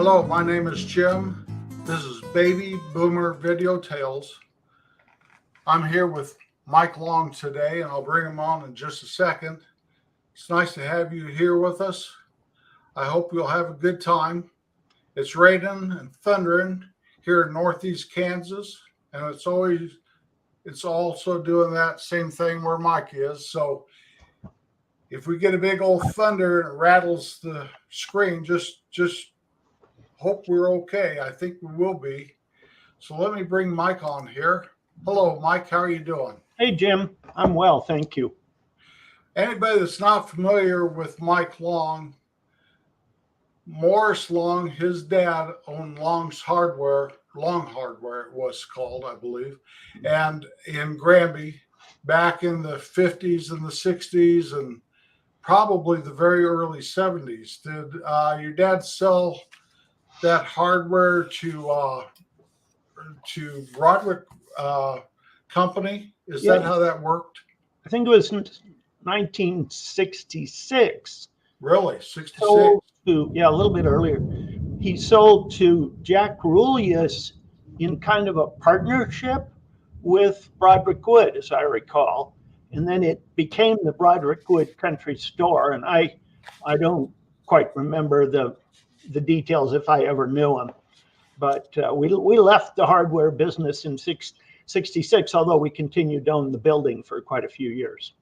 Hello, my name is Jim. This is Baby Boomer Video Tales. I'm here with Mike Long today, and I'll bring him on in just a second. It's nice to have you here with us. I hope you'll have a good time. It's raining and thundering here in Northeast Kansas, and it's also doing that same thing where Mike is. So if we get a big old thunder and it rattles the screen, just hope we're okay. I think we will be. So let me bring Mike on here. Hello, Mike. How are you doing? Hey, Jim. I'm well, thank you. Anybody that's not familiar with Mike Long, Morris Long, his dad owned Long Hardware it was called, I believe, and in Granby back in the 50s and the 60s and probably the very early 70s. Did your dad sell that hardware to Broderick Company? Is that how that worked? I think it was 1966. Really? 66? A little bit earlier. He sold to Jack Rulius in kind of a partnership with Broderick Wood, as I recall. And then it became the Broderick Wood Country Store. And I don't quite remember the details if I ever knew him. But we left the hardware business in 66, although we continued to own the building for quite a few years.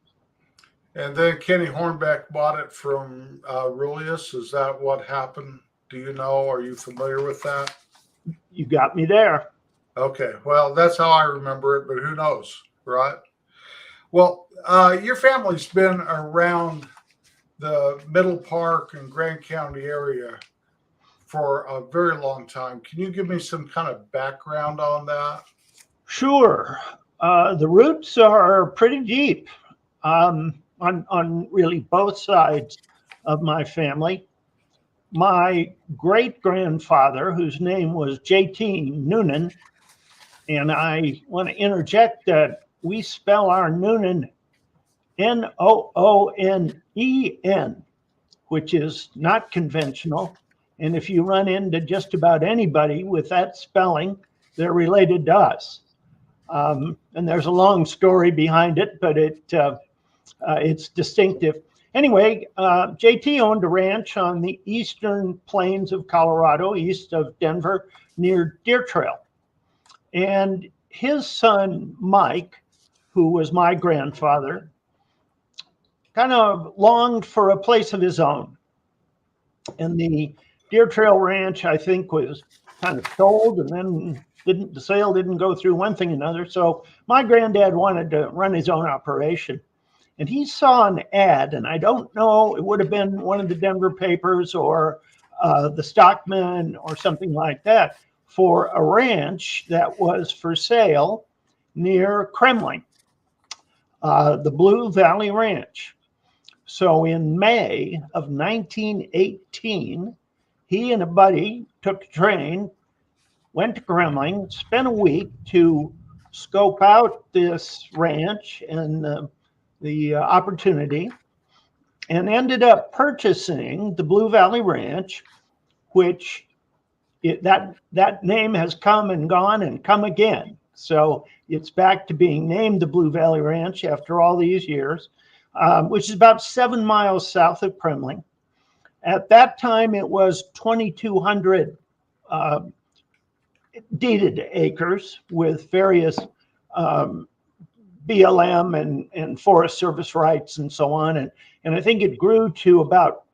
And then Kenny Hornbeck bought it from Rulius. Is that what happened? Do you know? Are you familiar with that? You got me there. Okay. Well, that's how I remember it, but who knows, right? Well, your family's been around the Middle Park and Grand County area for a very long time. Can you give me some kind of background on that? Sure. The roots are pretty deep on really both sides of my family. My great-grandfather, whose name was J.T. Noonan, and I want to interject that we spell our Noonan Noonen, which is not conventional. And if you run into just about anybody with that spelling, they're related to us. And there's a long story behind it, but it's distinctive. Anyway, JT owned a ranch on the eastern plains of Colorado, east of Denver, near Deer Trail. And his son, Mike, who was my grandfather, kind of longed for a place of his own. And the Deer Trail Ranch, I think, was kind of sold, and then the sale didn't go through, one thing or another. So my granddad wanted to run his own operation. And he saw an ad, and I don't know, it would have been one of the Denver papers or the Stockman or something like that, for a ranch that was for sale near Kremling, the Blue Valley Ranch. So in May of 1918, he and a buddy took a train, went to Kremling, spent a week to scope out this ranch and the opportunity, and ended up purchasing the Blue Valley Ranch, which that name has come and gone and come again. So it's back to being named the Blue Valley Ranch after all these years, which is about 7 miles south of Kremling. At that time, it was 2,200 deeded acres with various BLM and Forest Service rights and so on. And I think it grew to about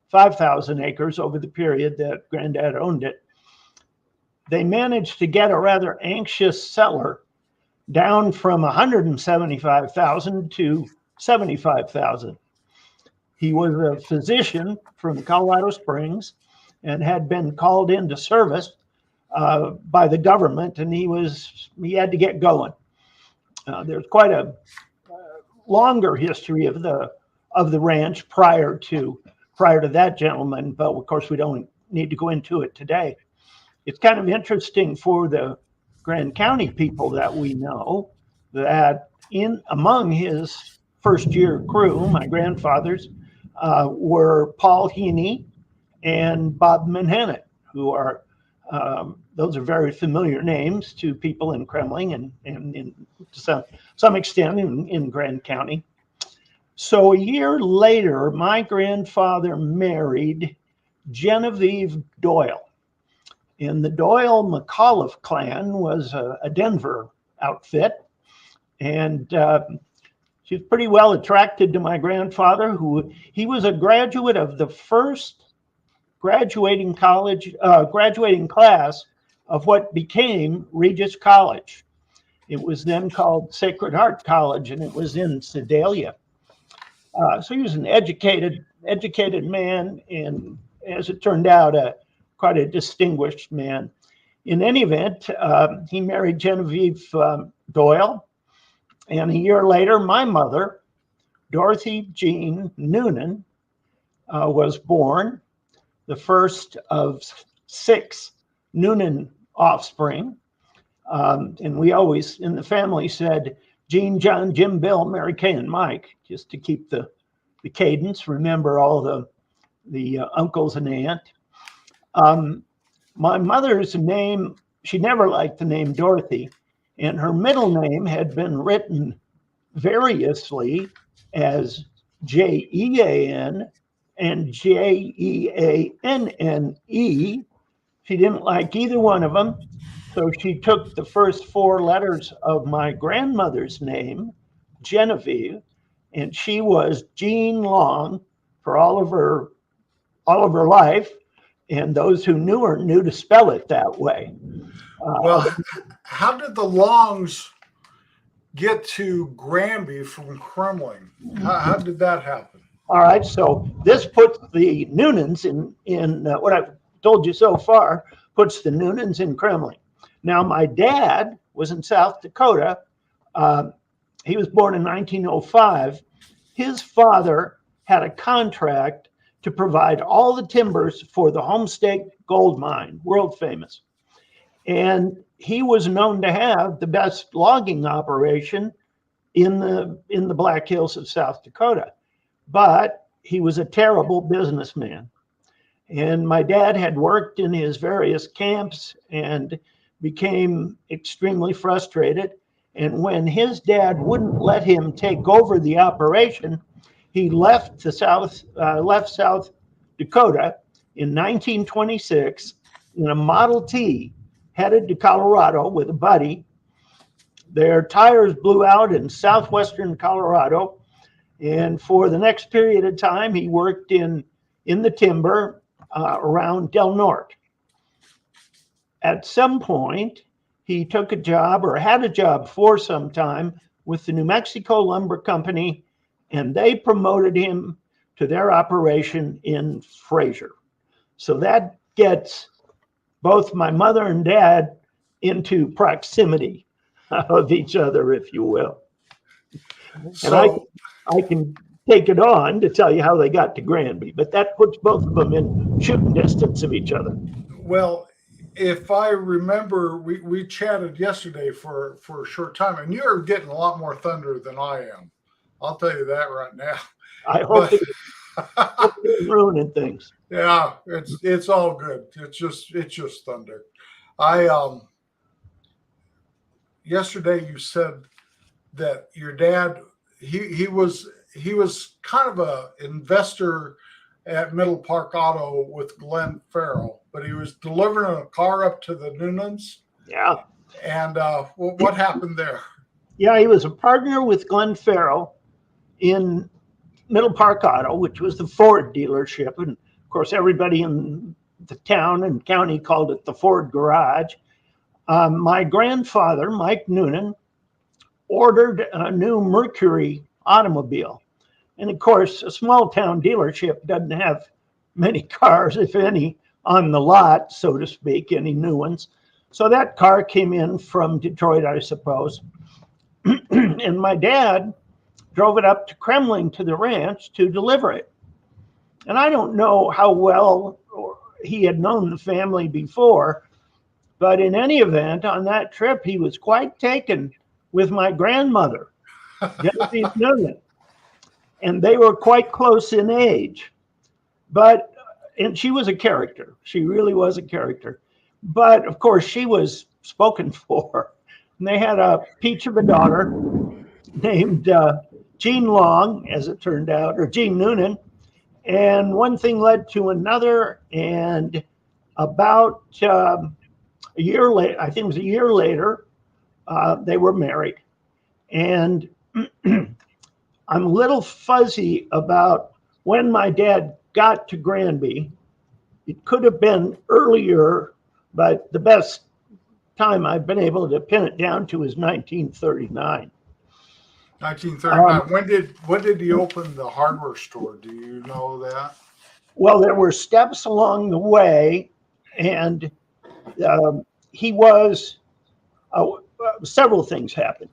5,000 acres over the period that Granddad owned it. They managed to get a rather anxious seller down from 175,000 to 75,000. He was a physician from Colorado Springs and had been called into service by the government, and he had to get going. There's quite a longer history of the ranch prior to that gentleman, but of course we don't need to go into it today. It's kind of interesting for the Grand County people that we know that among his first year crew, my grandfathers, were Paul Heaney and Bob Manhattan, who are, those are very familiar names to people in Kremling and to some extent in Grand County. So a year later, my grandfather married Genevieve Doyle. And the Doyle McAuliffe clan was a Denver outfit. And she was pretty well attracted to my grandfather, he was a graduate of the first graduating class of what became Regis College. It was then called Sacred Heart College, and it was in Sedalia. So he was an educated man, and as it turned out, quite a distinguished man. In any event, he married Genevieve Doyle, and a year later, my mother, Dorothy Jean Noonan, was born, the first of 6 Noonan offspring. And we always, in the family, said Jean, John, Jim, Bill, Mary Kay, and Mike, just to keep the cadence, remember all the uncles and aunt. My mother's name, she never liked the name Dorothy, and her middle name had been written variously as Jean and Jeanne. She didn't like either one of them, so she took the first 4 letters of my grandmother's name, Genevieve, and she was Jean Long for all of her life. And those who knew her knew to spell it that way. Well, how did the Longs get to Granby from Kremling? How did that happen? All right, so this puts the Noonans in what I've told you so far, puts the Noonans in Kremling. Now, my dad was in South Dakota. He was born in 1905. His father had a contract to provide all the timbers for the Homestake Gold Mine, world famous. And he was known to have the best logging operation in the Black Hills of South Dakota. But he was a terrible businessman. And my dad had worked in his various camps and became extremely frustrated. And when his dad wouldn't let him take over the operation, he left South Dakota in 1926 in a Model T, headed to Colorado with a buddy. Their tires blew out in southwestern Colorado, and for the next period of time, he worked in the timber around Del Norte. At some point, he took a job, or had a job for some time, with the New Mexico Lumber Company, and they promoted him to their operation in Fraser. So that gets both my mother and dad into proximity of each other, if you will. So, and I can take it on to tell you how they got to Granby, but that puts both of them in shooting distance of each other. well, if I remember, we chatted yesterday for a short time, and you're getting a lot more thunder than I am. I'll tell you that right now. I hope it's ruining things. Yeah, it's all good. It's just thunder. Yesterday you said that your dad he was kind of a investor at Middle Park Auto with Glenn Farrell, but he was delivering a car up to the Noonans. Yeah. And what happened there? Yeah, he was a partner with Glenn Farrell in Middle Park Auto, which was the Ford dealership. And of course, everybody in the town and county called it the Ford Garage. My grandfather, Mike Noonan, ordered a new Mercury automobile. And of course, a small town dealership doesn't have many cars, if any, on the lot, so to speak, any new ones. So that car came in from Detroit, I suppose. And my dad drove it up to Kremling to the ranch to deliver it. And I don't know how well he had known the family before, but in any event, on that trip, he was quite taken with my grandmother, Genevieve Noonan. And they were quite close in age. But and she was a character. She really was a character. But of course, she was spoken for. And they had a peach of a daughter named Jean Long, as it turned out, or Jean Noonan. And one thing led to another. And about a year later, I think it was a year later, they were married. And I'm a little fuzzy about when my dad got to Granby. It could have been earlier, but the best time I've been able to pin it down to is 1939. 1939. When did he open the hardware store? Do you know that? Well, there were steps along the way, and he was several things happened.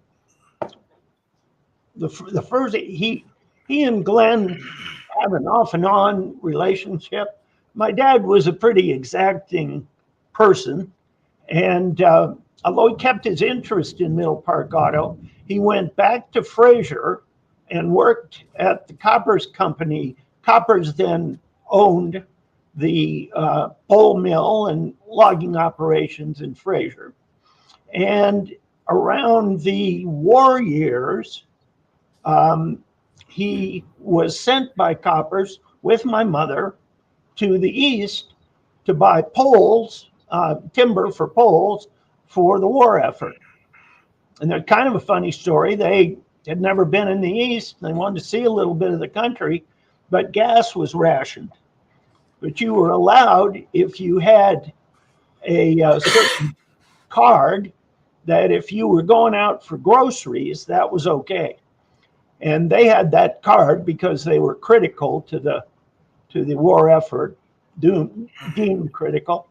The first, he and Glenn have an off and on relationship. My dad was a pretty exacting person, and although he kept his interest in Middle Park Auto, he went back to Fraser and worked at the Koppers Company. Koppers then owned the pole mill and logging operations in Fraser. And around the war years, he was sent by Koppers with my mother to the east to buy poles, timber for poles for the war effort. And they're kind of a funny story. They had never been in the east. They wanted to see a little bit of the country, but gas was rationed. But you were allowed, if you had a certain card, that if you were going out for groceries, that was okay. And they had that card because they were critical to the war effort, deemed critical.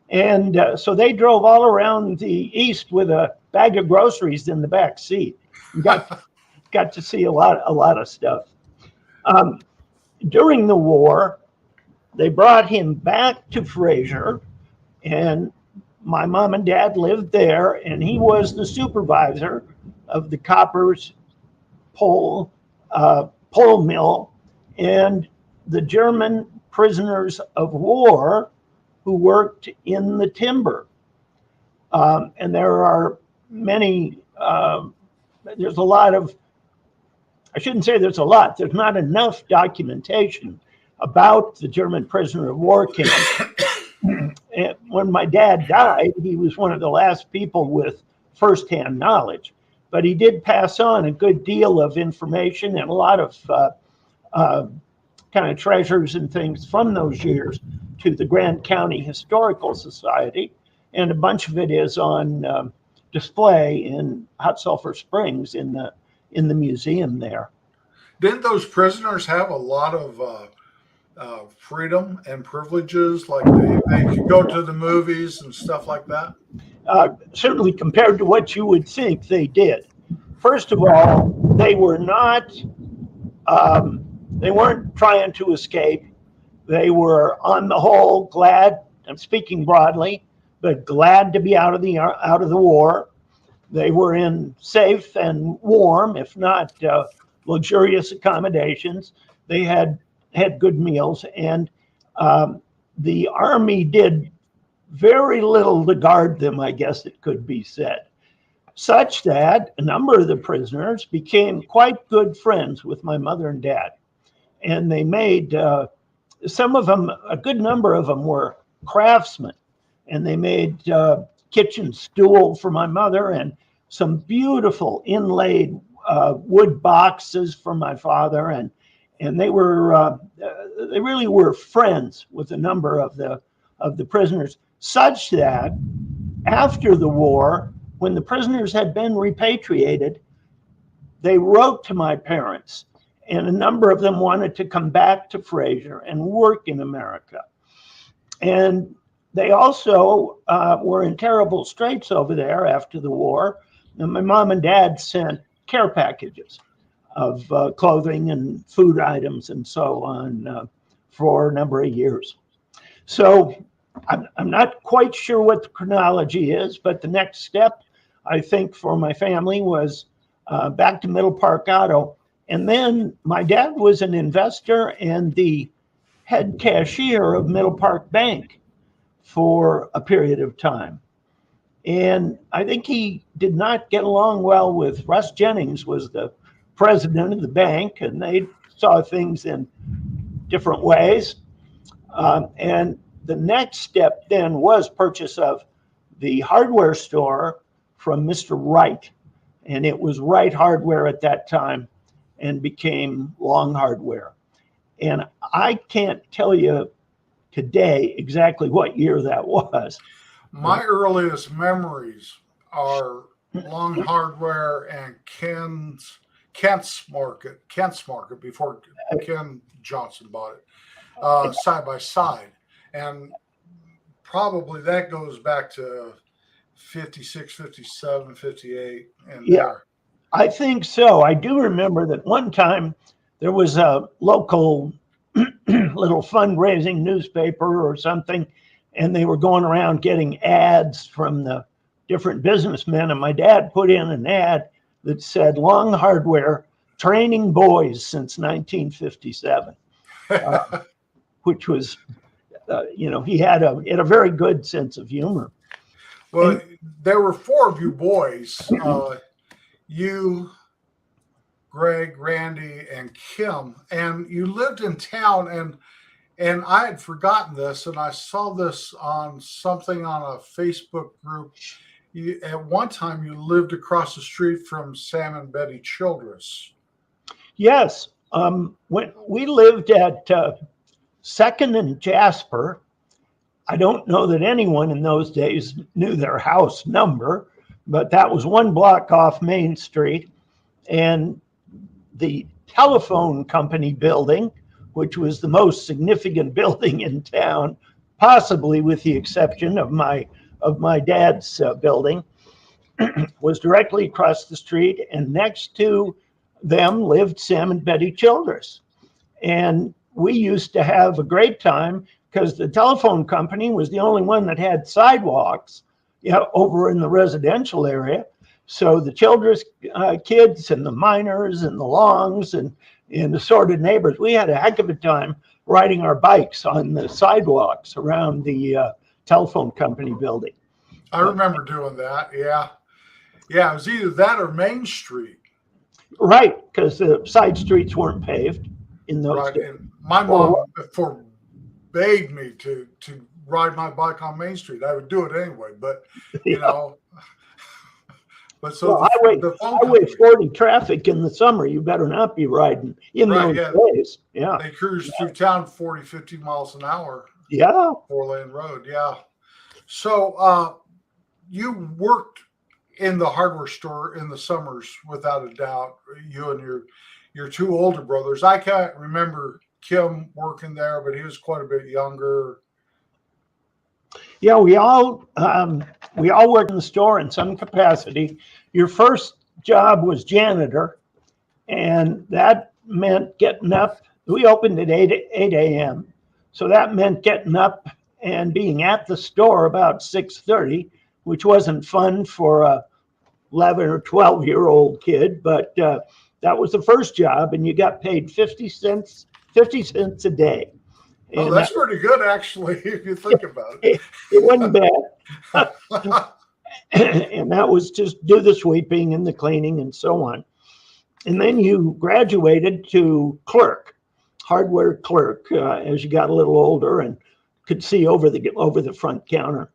And so they drove all around the east with a bag of groceries in the back seat. Got to see a lot of stuff. During the war, they brought him back to Fraser, and my mom and dad lived there, and he was the supervisor of the Koppers pole mill and the German prisoners of war who worked in the timber. And there are many, there's a lot of, I shouldn't say there's a lot, there's not enough documentation about the German prisoner of war camp. And when my dad died, he was one of the last people with firsthand knowledge, but he did pass on a good deal of information and a lot of kind of treasures and things from those years to the Grand County Historical Society, and a bunch of it is on display in Hot Sulphur Springs in the museum there. Didn't those prisoners have a lot of freedom and privileges? Like they could go to the movies and stuff like that? Certainly compared to what you would think, they did. First of all, they were not, they weren't trying to escape. They were, on the whole, glad, I'm speaking broadly, but glad to be out of the war. They were in safe and warm, if not luxurious accommodations. They had good meals, and the Army did very little to guard them, I guess it could be said, such that a number of the prisoners became quite good friends with my mother and dad. And they made, some of them, a good number of them were craftsmen, and they made kitchen stool for my mother and some beautiful inlaid wood boxes for my father, and they were they really were friends with a number of the prisoners, such that after the war, when the prisoners had been repatriated, they wrote to my parents, and a number of them wanted to come back to Fraser and work in America. And they also were in terrible straits over there after the war. And my mom and dad sent care packages of clothing and food items and so on for a number of years. So I'm not quite sure what the chronology is, but the next step, I think, for my family was back to Middle Park Auto. And then my dad was an investor and the head cashier of Middle Park Bank for a period of time. And I think he did not get along well with Russ Jennings, was the president of the bank, and they saw things in different ways. And the next step then was purchase of the hardware store from Mr. Wright. And it was Wright Hardware at that time and became Long Hardware. And I can't tell you today exactly what year that was. My earliest memories are Long Hardware and Kent's Market before Ken Johnson bought it, side by side. And probably that goes back to 56, 57, 58. And yeah, there. I think so. I do remember that one time there was a local little fundraising newspaper or something, and they were going around getting ads from the different businessmen. And my dad put in an ad that said Long Hardware training boys since 1957, which was, he had a very good sense of humor. Well, there were four of you boys, you, Greg, Randy, and Kim, and you lived in town, and I had forgotten this, and I saw this on something on a Facebook group. At one time, you lived across the street from Sam and Betty Childress. Yes. When we lived at 2nd and Jasper, I don't know that anyone in those days knew their house number, but that was one block off Main Street. And the telephone company building, which was the most significant building in town, possibly with the exception of my dad's building, was directly across the street, and next to them lived Sam and Betty Childress. And we used to have a great time because the telephone company was the only one that had sidewalks, over in the residential area. So the Childress kids and the Miners and the Longs and assorted neighbors, we had a heck of a time riding our bikes on the sidewalks around the telephone company building. I remember doing that. Yeah. Yeah, it was either that or Main Street. Right, because the side streets weren't paved in those days. And my mom forbade me to ride my bike on Main Street. I would do it anyway, but but so Highway 40 traffic in the summer, you better not be riding in those days. Yeah. They cruise through town 40, 50 miles an hour. Yeah. 4-lane road. Yeah. So you worked in the hardware store in the summers, without a doubt, you and your two older brothers. I can't remember Kim working there, but he was quite a bit younger. Yeah, we all worked in the store in some capacity. Your first job was janitor, and that meant getting up. We opened at 8 a.m., so that meant getting up and being at the store about 6:30, which wasn't fun for a 11 or 12-year-old kid, but that was the first job, and you got paid 50 cents a day. And that's pretty good, actually, if you think about it. It wasn't bad. And that was just do the sweeping and the cleaning and so on. And then you graduated to clerk, hardware clerk, as you got a little older and could see over the front counter.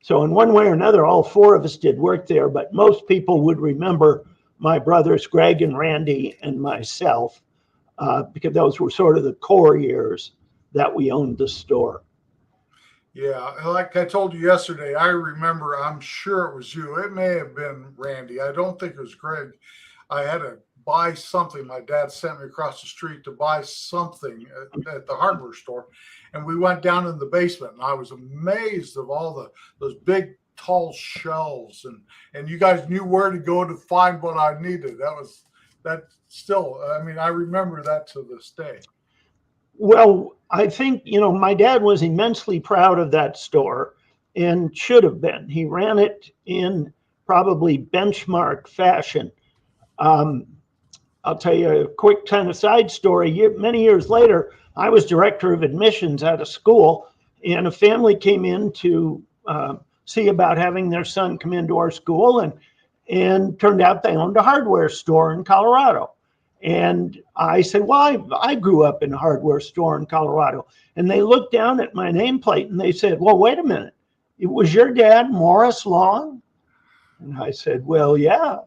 So in one way or another, all four of us did work there, but most people would remember my brothers, Greg and Randy, and myself, because those were sort of the core years that we owned the store. Yeah, like I told you yesterday, I remember, I'm sure it was you. It may have been Randy. I don't think it was Greg. I had to buy something. My dad sent me across the street to buy something at the hardware store. And we went down in the basement, and I was amazed of all those big, tall shelves. And you guys knew where to go to find what I needed. I remember that to this day. Well, I think, my dad was immensely proud of that store and should have been. He ran it in probably benchmark fashion. I'll tell you a quick kind of side story. Many years later, I was director of admissions at a school, and a family came in to see about having their son come into our school, and turned out they owned a hardware store in Colorado. And I said, well, I grew up in a hardware store in Colorado. And they looked down at my nameplate and they said, well, wait a minute. It was your dad, Morris Long? And I said, well, yeah.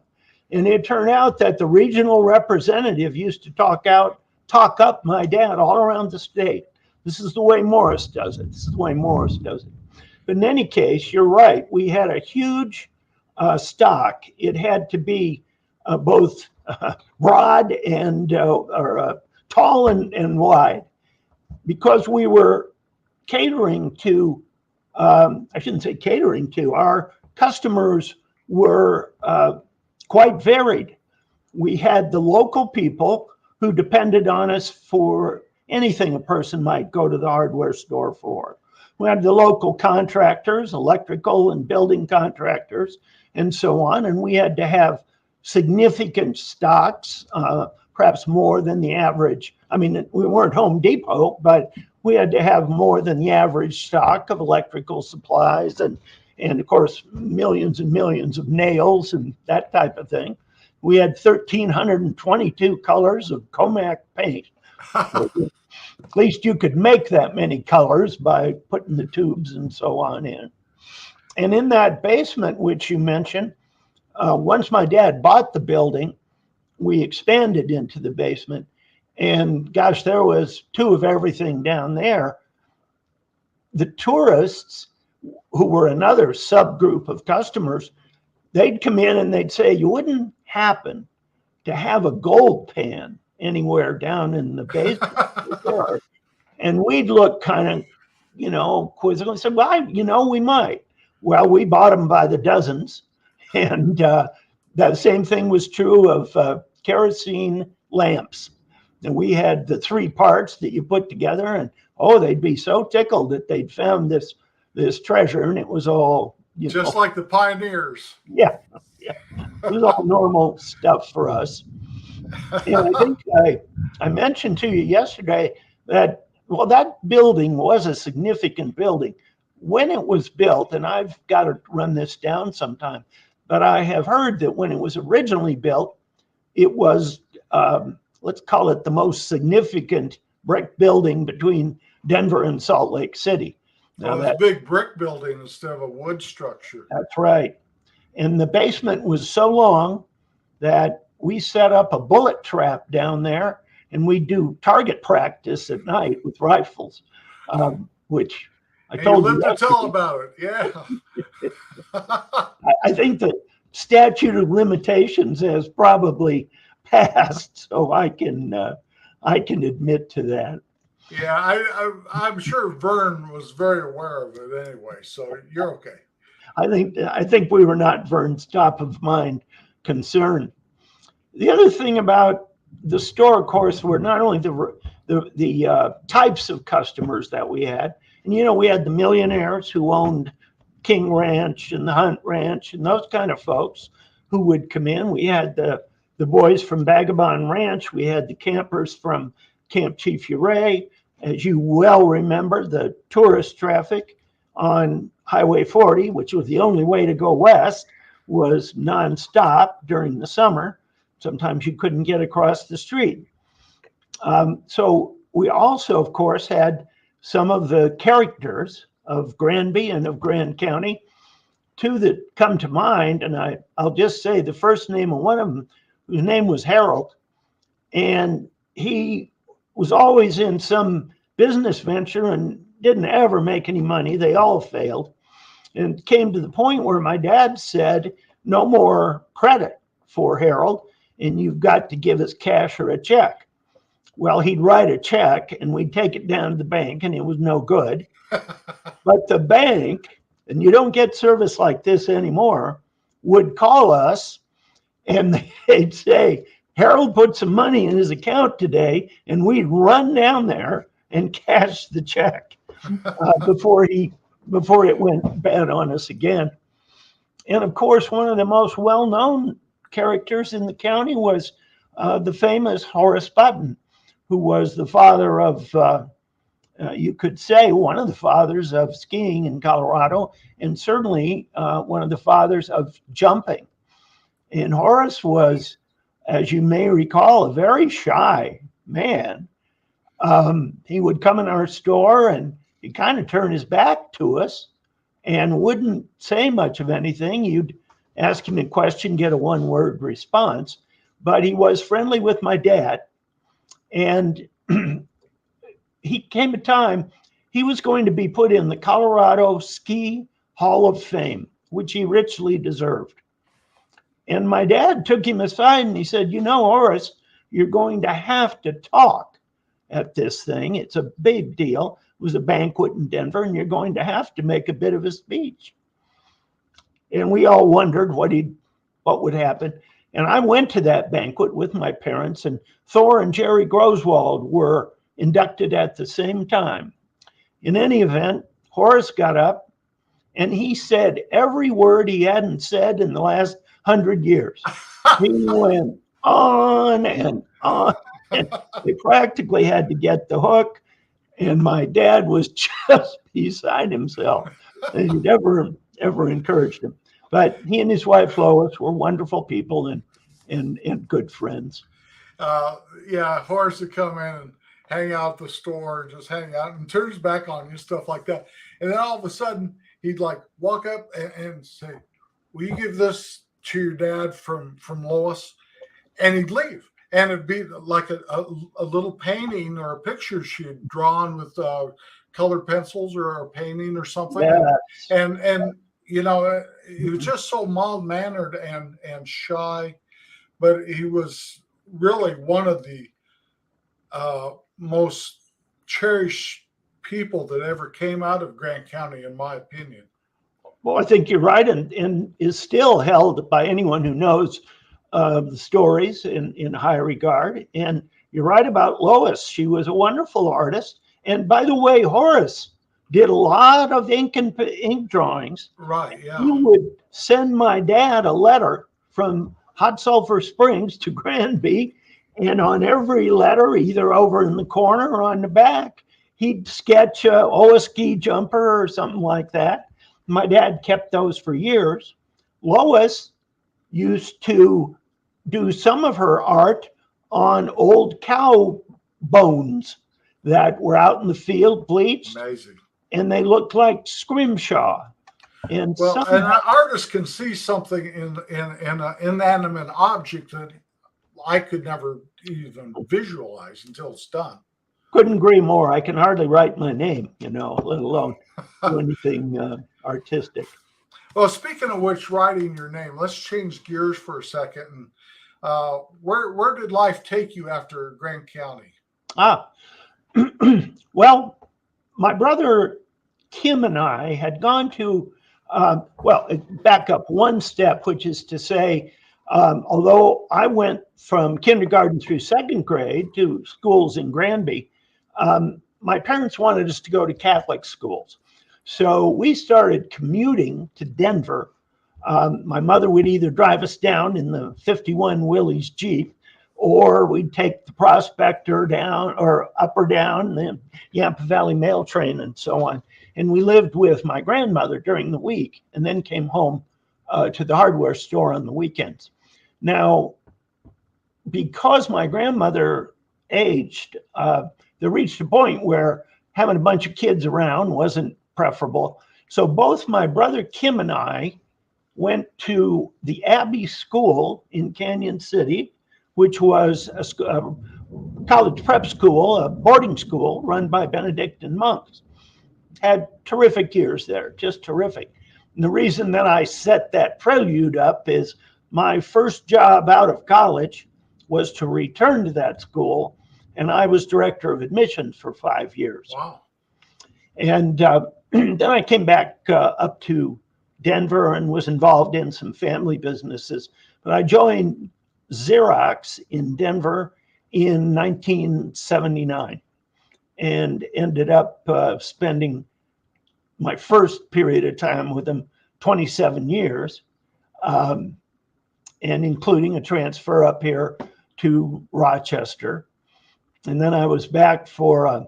And it turned out that the regional representative used to talk up my dad all around the state. This is the way Morris does it. This is the way Morris does it. But in any case, you're right. We had a huge stock. It had to be both broad and tall and wide, because we were catering to, I shouldn't say catering to, our customers were quite varied. We had the local people who depended on us for anything a person might go to the hardware store for. We had the local contractors, electrical and building contractors, and so on. And we had to have significant stocks, perhaps more than the average. I mean, we weren't Home Depot, but we had to have more than the average stock of electrical supplies and of course, millions and millions of nails and that type of thing. We had 1,322 colors of Comac paint. At least you could make that many colors by putting the tubes and so on in. And in that basement, which you mentioned, once my dad bought the building, we expanded into the basement. And gosh, there was two of everything down there. The tourists, who were another subgroup of customers, they'd come in and they'd say, you wouldn't happen to have a gold pan anywhere down in the basement? And we'd look kind of, quizzical and said, well, we might. Well, we bought them by the dozens. And that same thing was true of kerosene lamps. And we had the three parts that you put together, and they'd be so tickled that they'd found this treasure, and it was all just like the pioneers. Yeah. It was all normal stuff for us. And I think I mentioned to you yesterday that that building was a significant building when it was built, and I've got to run this down sometime, but I have heard that when it was originally built, it was, let's call it the most significant brick building between Denver and Salt Lake City. Now, it's a big brick building instead of a wood structure. That's right. And the basement was so long that we set up a bullet trap down there, and we do target practice at night with rifles, which I told you. To tell about it, yeah. I think the statute of limitations has probably passed, so I can admit to that. Yeah, I'm sure Vern was very aware of it anyway, so you're okay. I think we were not Vern's top of mind concern. The other thing about the store, of course, were not only the types of customers that we had, and we had the millionaires who owned King Ranch and the Hunt Ranch and those kind of folks who would come in. We had the boys from Vagabond Ranch. We had the campers from Camp Chief Ouray. As you well remember, the tourist traffic on Highway 40, which was the only way to go west, was nonstop during the summer. Sometimes you couldn't get across the street. So we also, of course, had some of the characters of Granby and of Grand County. Two that come to mind, and I'll just say the first name of one of them, whose name was Harold, and he was always in some business venture and didn't ever make any money. They all failed. And it came to the point where my dad said, no more credit for Harold, and you've got to give us cash or a check. Well, he'd write a check and we'd take it down to the bank, and it was no good. But the bank, and you don't get service like this anymore, would call us and they'd say, Harold put some money in his account today, and we'd run down there and cash the check before it went bad on us again. And of course, one of the most well-known characters in the county was the famous Horace Button, who was the father of, you could say, one of the fathers of skiing in Colorado, and certainly one of the fathers of jumping. And Horace was, as you may recall, a very shy man. He would come in our store and he'd kind of turn his back to us and wouldn't say much of anything. You'd ask him a question, get a one-word response. But he was friendly with my dad. And he came a time he was going to be put in the Colorado Ski Hall of Fame, which he richly deserved. And my dad took him aside and he said, you know, Horace, you're going to have to talk at this thing. It's a big deal. It was a banquet in Denver, and you're going to have to make a bit of a speech. And we all wondered what would happen. And I went to that banquet with my parents, and Thor and Jerry Groswald were inducted at the same time. In any event, Horace got up and he said every word he hadn't said in the last 100 years. He went on and on, and they practically had to get the hook. And my dad was just beside himself. And he never encouraged him. But he and his wife Lois were wonderful people and good friends. Yeah, Horace would come in and hang out at the store, just hang out, and turn his back on you, stuff like that. And then all of a sudden, he'd like walk up and say, "Will you give this to your dad from Lois?" And he'd leave. And it'd be like a little painting or a picture she had drawn with colored pencils or a painting or something. Yeah. And you know, he was just so mild-mannered and shy, but he was really one of the most cherished people that ever came out of Grant County, in my opinion. Well, I think you're right, and is still held by anyone who knows the stories in high regard. And you're right about Lois. She was a wonderful artist. And by the way, Horace did a lot of ink drawings. Right, yeah. He would send my dad a letter from Hot Sulphur Springs to Granby, and on every letter, either over in the corner or on the back, he'd sketch a ski jumper or something like that. My dad kept those for years. Lois used to do some of her art on old cow bones that were out in the field bleached. Amazing. And they looked like scrimshaw. And well, and an artist can see something in an inanimate object that I could never even visualize until it's done. Couldn't agree more. I can hardly write my name, let alone do anything artistic. Well, speaking of which, writing your name, let's change gears for a second. And where did life take you after Grant County? Well, my brother Kim and I had gone to, back up one step, which is to say, although I went from kindergarten through second grade to schools in Granby, my parents wanted us to go to Catholic schools. So we started commuting to Denver. My mother would either drive us down in the 51 Willys Jeep, or we'd take the Prospector down or up or down the Yampa Valley Mail Train and so on. And we lived with my grandmother during the week and then came home to the hardware store on the weekends. Now, because my grandmother aged, they reached a point where having a bunch of kids around wasn't preferable. So both my brother Kim and I went to the Abbey School in Canyon City, which was a college prep school, a boarding school run by Benedictine monks. Had terrific years there, just terrific. And the reason that I set that prelude up is my first job out of college was to return to that school, and I was director of admissions for 5 years. Wow. And then I came back up to Denver and was involved in some family businesses. But I joined Xerox in Denver in 1979 and ended up spending my first period of time with them 27 years, and including a transfer up here to Rochester. And then I was back for a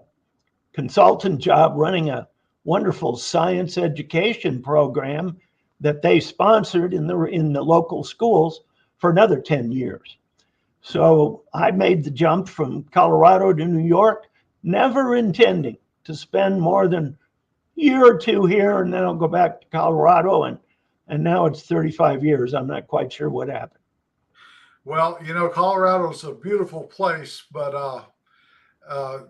consultant job running a wonderful science education program that they sponsored in the local schools for another 10 years. So I made the jump from Colorado to New York, never intending to spend more than a year or two here, and then I'll go back to Colorado. And now it's 35 years. I'm not quite sure what happened. Well, Colorado's a beautiful place, but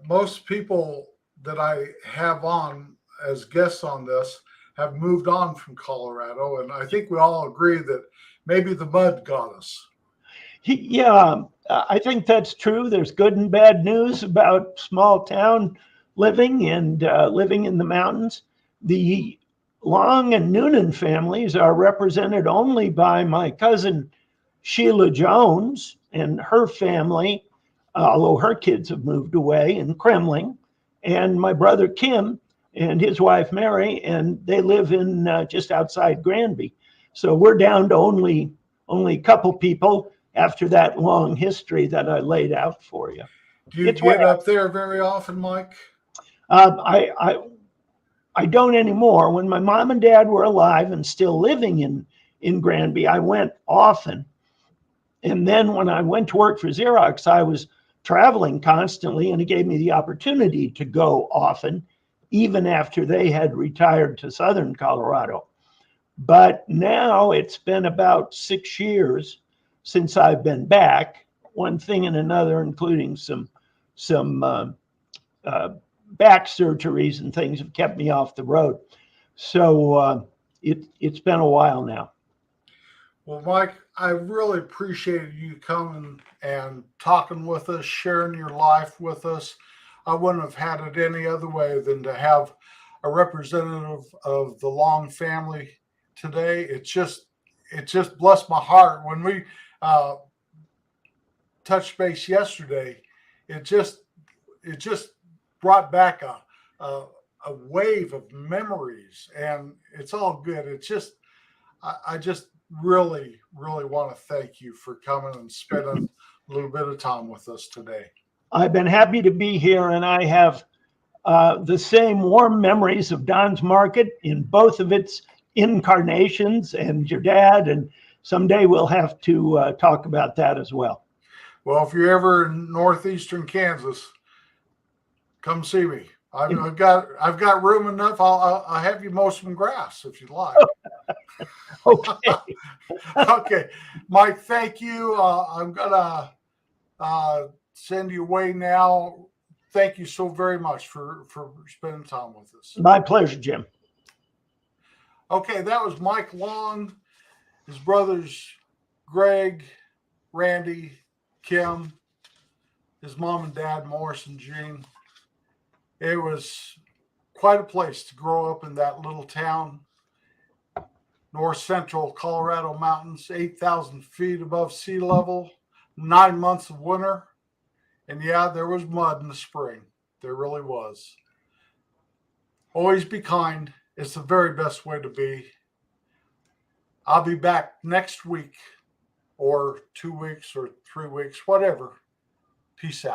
most people that I have on as guests on this have moved on from Colorado, and I think we all agree that maybe the mud got us. Yeah, I think that's true. There's good and bad news about small town living and living in the mountains. The Long and Noonan families are represented only by my cousin Sheila Jones and her family, although her kids have moved away in Kremling, and my brother Kim and his wife Mary, and they live in just outside Granby. So we're down to only a couple people after that long history that I laid out for you. Do you get up there very often, Mike? I don't anymore. When my mom and dad were alive and still living in Granby, I went often. And then when I went to work for Xerox, I was traveling constantly, and it gave me the opportunity to go often, even after they had retired to Southern Colorado. But now it's been about 6 years since I've been back, one thing and another, including some back surgeries and things have kept me off the road. So it's been a while now. Well, Mike, I really appreciated you coming and talking with us, sharing your life with us. I wouldn't have had it any other way than to have a representative of the Long family today. It just blessed my heart when we touched base yesterday. It just brought back a wave of memories, and it's all good. It's just I just really want to thank you for coming and spending a little bit of time with us today. I've been happy to be here, and I have the same warm memories of Don's Market in both of its incarnations, and your dad, and someday we'll have to talk about that as well. Well, if you're ever in northeastern Kansas, come see me. I've got room enough. I'll have you mow some grass if you'd like. Okay. Okay, Mike, thank you. I'm gonna send you away now. Thank you so very much for spending time with us. My pleasure, Jim. Okay, that was Mike Long, his brothers Greg, Randy, Kim, his mom and dad, Morris and Jean. It was quite a place to grow up in that little town, north central Colorado mountains, 8,000 feet above sea level, 9 months of winter. And yeah, there was mud in the spring. There really was. Always be kind. It's the very best way to be. I'll be back next week or 2 weeks or 3 weeks, whatever. Peace out.